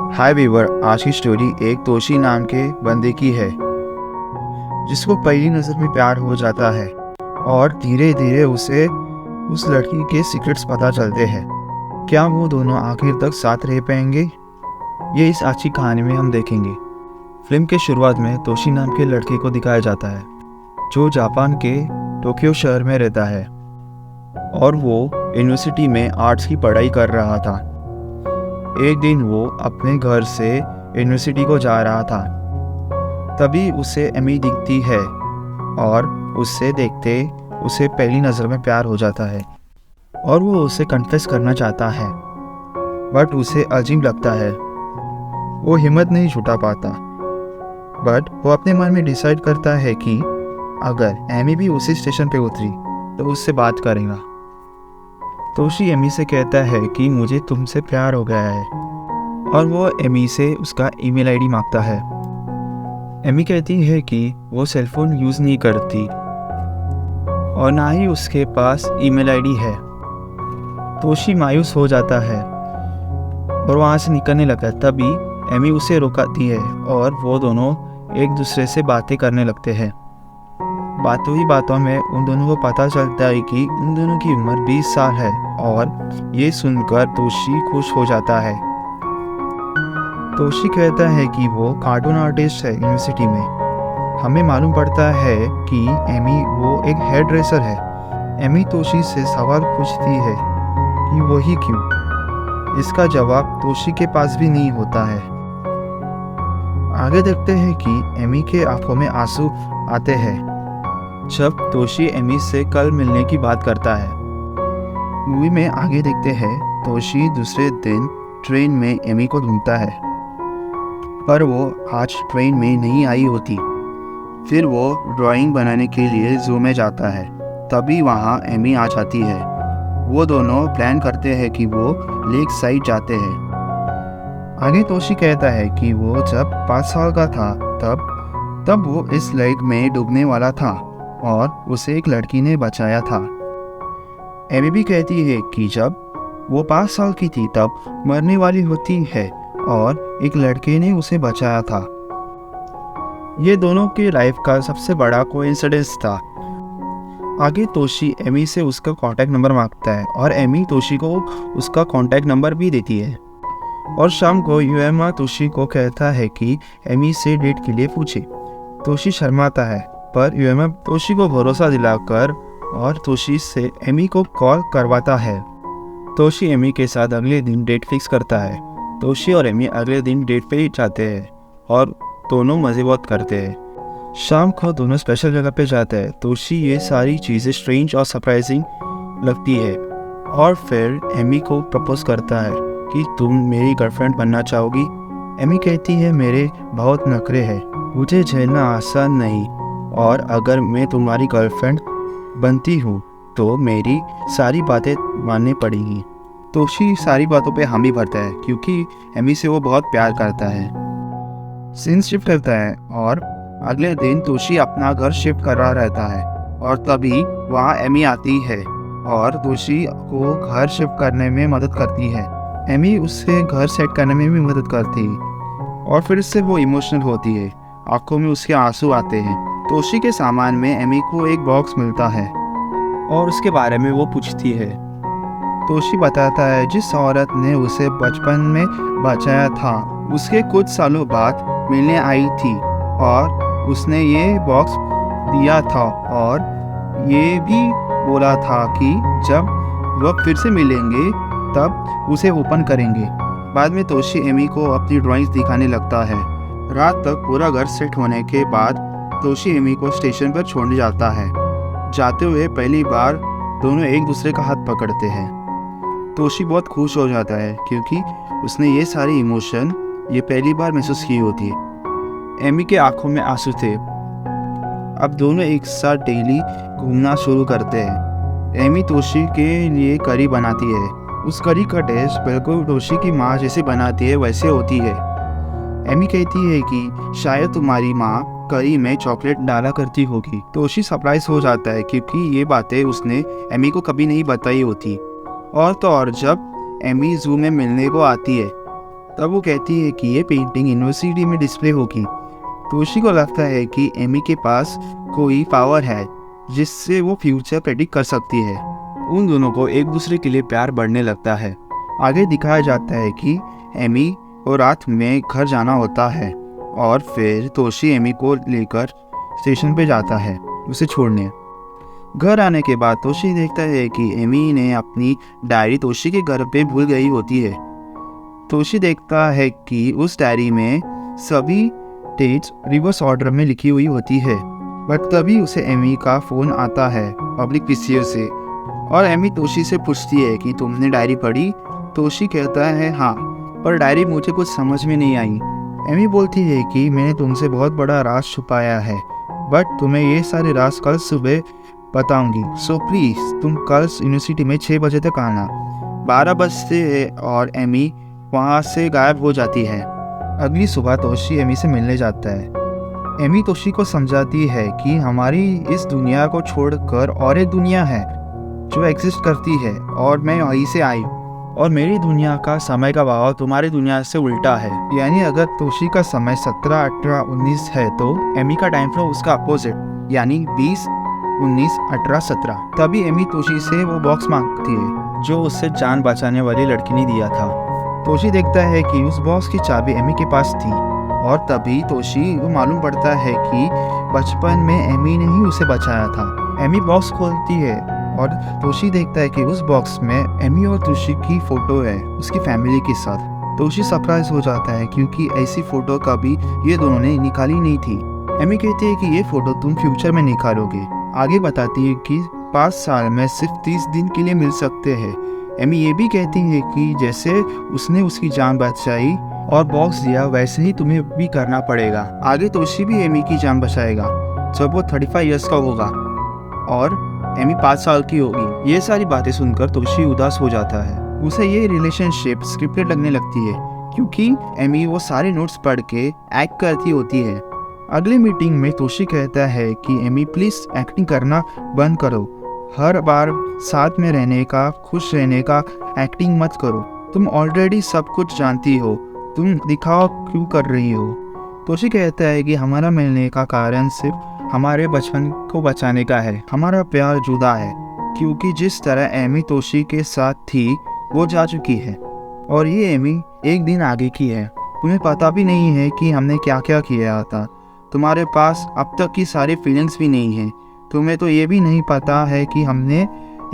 हाय Weaver, आज की story एक तोशी नाम के बंदे की है जिसको पहली नज़र में प्यार हो जाता है और धीरे धीरे उसे उस लड़की के सीक्रेट्स पता चलते हैं। क्या वो दोनों आखिर तक साथ रह पाएंगे, ये इस आज की कहानी में हम देखेंगे। फिल्म के शुरुआत में तोशी नाम के लड़के को दिखाया जाता है जो जापान के टोक्यो शहर में रहता है और वो यूनिवर्सिटी में आर्ट्स की पढ़ाई कर रहा था। एक दिन वो अपने घर से यूनिवर्सिटी को जा रहा था, तभी उसे एमी दिखती है और उससे देखते उसे पहली नज़र में प्यार हो जाता है और वो उसे कन्फेस करना चाहता है, बट उसे अजीब लगता है। वो हिम्मत नहीं जुटा पाता, बट वो अपने मन में डिसाइड करता है कि अगर एमी भी उसी स्टेशन पे उतरी तो उससे बात करेगा। तोशी एमी से कहता है कि मुझे तुमसे प्यार हो गया है और वो एमी से उसका ईमेल आईडी मांगता है। एमी कहती है कि वो सेलफोन यूज़ नहीं करती और ना ही उसके पास ईमेल आईडी है। तोशी मायूस हो जाता है और वहाँ से निकलने लगा, तभी एमी उसे रोकती है और वो दोनों एक दूसरे से बातें करने लगते हैं। बातों ही बातों में उन दोनों को पता चलता है कि उन दोनों की उम्र 20 साल है और ये सुनकर तोशी खुश हो जाता है। तोशी कहता है कि वो कार्टून आर्टिस्ट है यूनिवर्सिटी में। हमें मालूम पड़ता है कि एमी वो एक हेयर ड्रेसर है। एमी तोशी से सवाल पूछती है कि वो ही क्यों। इसका जवाब तोशी के पास भी नहीं होता है। आगे देखते हैं कि एमी के आंखों में आंसू आते हैं जब तोशी एमी से कल मिलने की बात करता है। मूवी में आगे देखते हैं तोशी दूसरे दिन ट्रेन में एमी को ढूंढता है, पर वो आज ट्रेन में नहीं आई होती। फिर वो ड्राइंग बनाने के लिए जू में जाता है, तभी वहाँ एमी आ जाती है। वो दोनों प्लान करते हैं कि वो लेक साइड जाते हैं। आगे तोशी कहता है कि वो जब 5 साल का था तब वो इस लेक में डूबने वाला था और उसे एक लड़की ने बचाया था। एमी भी कहती है कि जब वो 5 साल की थी तब मरने वाली होती है और एक लड़के ने उसे बचाया था। ये दोनों की लाइफ का सबसे बड़ा कोइंसिडेंस था। आगे तोशी एमी से उसका कांटेक्ट नंबर मांगता है और एमी तोशी को उसका कांटेक्ट नंबर भी देती है। और शाम को यूएमा तोशी को कहता है कि एमी से डेट के लिए पूछे। तोशी शर्माता है, पर यूएमा तोशी को भरोसा दिलाकर और तोशी से एमी को कॉल करवाता है। तोशी एमी के साथ अगले दिन डेट फिक्स करता है। तोशी और एमी अगले दिन डेट पे ही जाते हैं और दोनों मज़े बहुत करते हैं। शाम को दोनों स्पेशल जगह पे जाते हैं। तोशी ये सारी चीज़ें स्ट्रेंज और सरप्राइजिंग लगती है और फिर एमी को प्रपोज करता है कि तुम मेरी गर्लफ्रेंड बनना चाहोगी। एमी कहती है मेरे बहुत नखरे हैं, मुझे झेलना आसान नहीं, और अगर मैं तुम्हारी गर्लफ्रेंड बनती हूँ तो मेरी सारी बातें माननी पड़ेगी। तोशी सारी बातों पे हामी भरता है क्योंकि एमी से वो बहुत प्यार करता है। सीन शिफ्ट करता है और अगले दिन तोशी अपना घर शिफ्ट कर रहा रहता है और तभी वहाँ एमी आती है और तोशी को घर शिफ्ट करने में मदद करती है। एमी उससे घर सेट करने में भी मदद करती है और फिर से वो इमोशनल होती है। आंखों में उसके आंसू आते हैं। तोशी के सामान में एमी को एक बॉक्स मिलता है और उसके बारे में वो पूछती है। तोशी बताता है जिस औरत ने उसे बचपन में बचाया था उसके कुछ सालों बाद मिलने आई थी और उसने ये बॉक्स दिया था और ये भी बोला था कि जब वह फिर से मिलेंगे तब उसे ओपन करेंगे। बाद में तोशी एमी को अपनी ड्राइंग्स दिखाने लगता है। रात तक पूरा घर सेट होने के बाद तोशी एमी को स्टेशन पर छोड़ने जाता है। जाते हुए पहली बार दोनों एक दूसरे का हाथ पकड़ते हैं। तोशी बहुत खुश हो जाता है क्योंकि उसने ये सारी इमोशन ये पहली बार महसूस की होती है। एमी के आंखों में आंसू थे। अब दोनों एक साथ डेली घूमना शुरू करते हैं। एमी तोशी के लिए करी बनाती है। उस करी का टेस्ट बिल्कुल तोशी की माँ जैसे बनाती है वैसे होती है। एमी कहती है कि शायद तुम्हारी माँ करी में चॉकलेट डाला करती होगी। तोशी सरप्राइज हो जाता है क्योंकि ये बातें उसने एमी को कभी नहीं बताई होती। और तो और जब एमी जू में मिलने को आती है तब वो कहती है कि ये पेंटिंग यूनिवर्सिटी में डिस्प्ले होगी। तोशी को लगता है कि एमी के पास कोई पावर है जिससे वो फ्यूचर प्रेडिक्ट कर सकती है। उन दोनों को एक दूसरे के लिए प्यार बढ़ने लगता है। आगे दिखाया जाता है कि एमी को रात में घर जाना होता है और फिर तोशी एमी को लेकर स्टेशन पे जाता है उसे छोड़ने। घर आने के बाद तोशी देखता है कि एमी ने अपनी डायरी तोशी के घर पे भूल गई होती है। तोशी देखता है कि उस डायरी में सभी डेट्स रिवर्स ऑर्डर में लिखी हुई होती है। बट तभी उसे एमी का फ़ोन आता है पब्लिक पीसीओ से और एमी तोशी से पूछती है कि तुमने डायरी पढ़ी। तोशी कहता है हाँ, पर डायरी मुझे कुछ समझ में नहीं आई। एमी बोलती है कि मैंने तुमसे बहुत बड़ा राज छुपाया है, बट तुम्हें ये सारे राज कल सुबह बताऊंगी, सो प्लीज़ तुम कल यूनिवर्सिटी में 6 बजे तक आना। 12 बजते हैं और एमी वहाँ से गायब हो जाती है। अगली सुबह तोशी एमी से मिलने जाता है। एमी तोशी को समझाती है कि हमारी इस दुनिया को छोड़कर और एक दुनिया है जो एग्जिस्ट करती है और मैं वहीं से आई और मेरी दुनिया का समय का बहाव तुम्हारी दुनिया से उल्टा है। यानी अगर तोशी का समय 17, 18, 19 है तो एमी का टाइम फ्लो उसका अपोजिट यानी 20, 19, 18, 17। तभी एमी तोशी से वो बॉक्स मांगती है जो उससे जान बचाने वाली लड़की ने दिया था। तोशी देखता है कि उस बॉक्स की चाबी एमी के पास थी और तभी तोशी को मालूम पड़ता है कि बचपन में एमी ने ही उसे बचाया था। एमी बॉक्स खोलती है और तोशी देखता है कि उस बॉक्स में एमी और तोशी की फ़ोटो है उसकी फैमिली के साथ। तोशी सरप्राइज हो जाता है क्योंकि ऐसी फ़ोटो कभी ये दोनों ने निकाली नहीं थी। एमी कहती है कि ये फ़ोटो तुम फ्यूचर में निकालोगे। आगे बताती है कि 5 साल में सिर्फ 30 दिन के लिए मिल सकते हैं। एमी ये भी कहती है कि जैसे उसने उसकी जान बचाई और बॉक्स दिया वैसे ही तुम्हें भी करना पड़ेगा। आगे तोशी भी एमी की जान बचाएगा जब वो 35 इयर्स का होगा और एमी 5 साल की होगी। ये सारी बातें सुनकर तोशी उदास हो जाता है। उसे ये रिलेशनशिप स्क्रिप्टेड लगने लगती है क्योंकि एमी वो सारे नोट्स पढ़ के एक्ट करती होती है। अगली मीटिंग में तोशी कहता है कि एमी प्लीज़ एक्टिंग करना बंद करो, हर बार साथ में रहने का, खुश रहने का एक्टिंग मत करो। तुम ऑलरेडी सब कुछ जानती हो, तुम दिखावा क्यों कर रही हो। तोशी कहता है कि हमारा मिलने का कारण सिर्फ हमारे बचपन को बचाने का है। हमारा प्यार जुदा है क्योंकि जिस तरह एमी तोशी के साथ थी वो जा चुकी है और ये एमी एक दिन आगे की है। तुम्हें पता भी नहीं है कि हमने क्या क्या किया था। तुम्हारे पास अब तक की सारी फीलिंग्स भी नहीं है। तुम्हें तो ये भी नहीं पता है कि हमने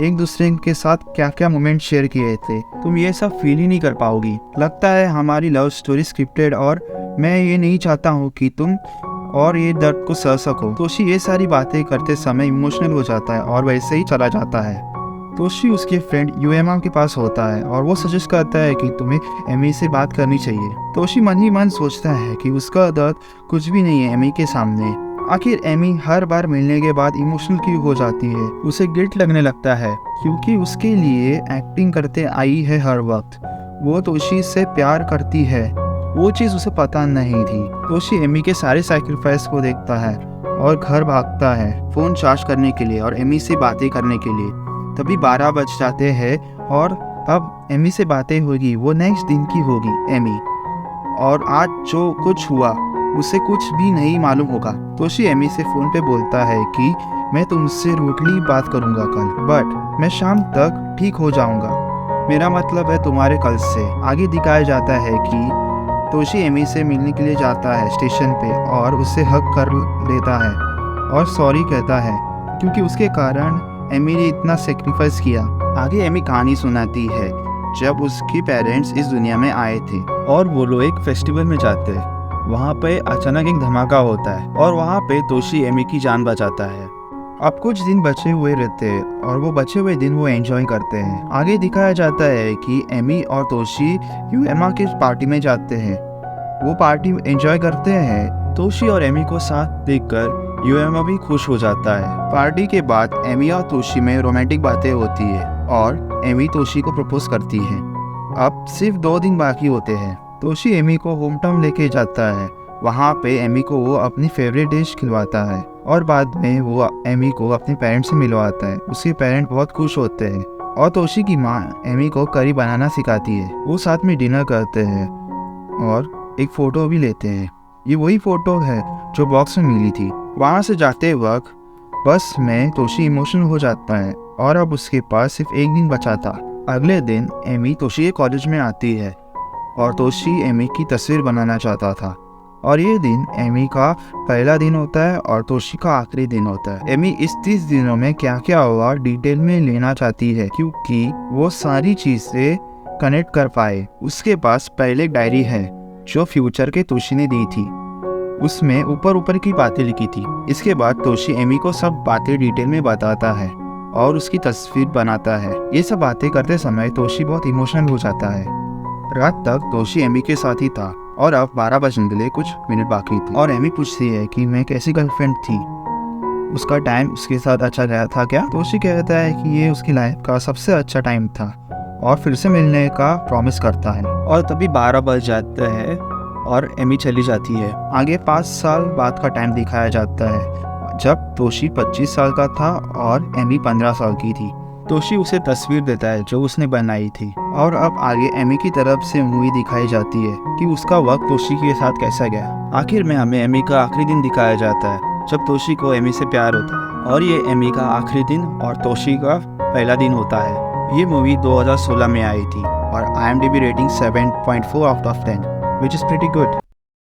एक दूसरे के साथ क्या क्या मोमेंट शेयर किए थे। तुम ये सब फील ही नहीं कर पाओगी। लगता है हमारी लव स्टोरी स्क्रिप्टेड और मैं ये नहीं चाहता हूँ कि तुम और ये दर्द को सह सको। तोशी ये सारी बातें करते समय इमोशनल हो जाता है और वैसे ही चला जाता है। तोशी उसके फ्रेंड यूएमा के पास होता है और वो सजेस्ट करता है कि तुम्हें एमी से बात करनी चाहिए। तोशी मन ही मन सोचता है कि उसका दर्द कुछ भी नहीं है एमी के सामने। आखिर एमी हर बार मिलने के बाद इमोशनल क्यों हो जाती है। उसे गिल्ट लगने लगता है क्योंकि उसके लिए एक्टिंग करते आई है हर वक्त। वो तोशी से प्यार करती है, वो चीज़ उसे पता नहीं थी। तोशी एमी के सारे सैक्रिफाइस को देखता है और घर भागता है फ़ोन चार्ज करने के लिए और एमी से बातें करने के लिए। तभी 12 बज जाते हैं और अब एमी से बातें होगी वो नेक्स्ट दिन की होगी एमी, और आज जो कुछ हुआ उसे कुछ भी नहीं मालूम होगा। तोशी एमी से फ़ोन पे बोलता है कि मैं तुमसे रूडली बात करूँगा कल, बट मैं शाम तक ठीक हो जाऊँगा। मेरा मतलब है तुम्हारे कल से। आगे दिखाया जाता है कि तोशी एमी से मिलने के लिए जाता है स्टेशन पे और उसे हक कर लेता है और सॉरी कहता है क्योंकि उसके कारण एमी ने इतना सेक्रीफाइस किया। आगे एमी कहानी सुनाती है जब उसके पेरेंट्स इस दुनिया में आए थे और वो लोग एक फेस्टिवल में जाते हैं। वहाँ पे अचानक एक धमाका होता है और वहाँ पे तोशी एमी की जान बचाता है। अब कुछ दिन बचे हुए रहते हैं और वो बचे हुए दिन वो एंजॉय करते हैं। आगे दिखाया जाता है कि एमी और तोशी यूएमा की पार्टी में जाते हैं। वो पार्टी एंजॉय करते हैं। तोशी और एमी को साथ देखकर यूएमा भी खुश हो जाता है। पार्टी के बाद एमी और तोशी में रोमांटिक बातें होती है और एमी तोशी को प्रपोज करती है। अब सिर्फ 2 दिन बाकी होते हैं। तोशी एमी को होम टाउन लेके जाता है। वहाँ पे एमी को वो अपनी फेवरेट डिश खिलवाता है और बाद में वो एमी को अपने पेरेंट्स से मिलवाता है। उसके पेरेंट बहुत खुश होते हैं और तोशी की माँ एमी को करी बनाना सिखाती है। वो साथ में डिनर करते हैं और एक फ़ोटो भी लेते हैं। ये वही फ़ोटो है जो बॉक्स में मिली थी। वहाँ से जाते वक्त बस में तोशी इमोशनल हो जाता है और अब उसके पास सिर्फ एक दिन बचा था। अगले दिन एमी तोशी के कॉलेज में आती है और तोशी एमी की तस्वीर बनाना चाहता था। और ये दिन एमी का पहला दिन होता है और तोशी का आखिरी दिन होता है। एमी इस 30 दिनों में क्या क्या हुआ डिटेल में लेना चाहती है क्योंकि वो सारी चीज़ें कनेक्ट कर पाए। उसके पास पहले एक डायरी है जो फ्यूचर के तोशी ने दी थी। उसमें ऊपर ऊपर की बातें लिखी थी। इसके बाद तोशी एमी को सब बातें डिटेल में बताता है और उसकी तस्वीर बनाता है। ये सब बातें करते समय तोशी बहुत इमोशनल हो जाता है। रात तक तोशी एमी के साथ ही था और अब 12 बजने के लिए कुछ मिनट बाकी थे और एमी पूछती है कि मैं कैसी गर्लफ्रेंड थी, उसका टाइम उसके साथ अच्छा गया था क्या। तोशी कहता है कि ये उसकी लाइफ का सबसे अच्छा टाइम था और फिर से मिलने का प्रॉमिस करता है। और तभी 12 बज जाता है और एमी चली जाती है। आगे 5 साल बाद का टाइम दिखाया जाता है जब तोशी 25 साल का था और एमी 15 साल की थी। तोशी उसे तस्वीर देता है जो उसने बनाई थी और अब आगे एमी की तरफ से मूवी दिखाई जाती है कि उसका वक्त तोशी के साथ कैसा गया। आखिर में हमें एमी का आखिरी दिन दिखाया जाता है जब तोशी को एमी से प्यार होता है और ये एमी का आखिरी दिन और तोशी का पहला दिन होता है। ये मूवी 2016 में आई थी और IMDb rating 7.4 out of 10 which is pretty good।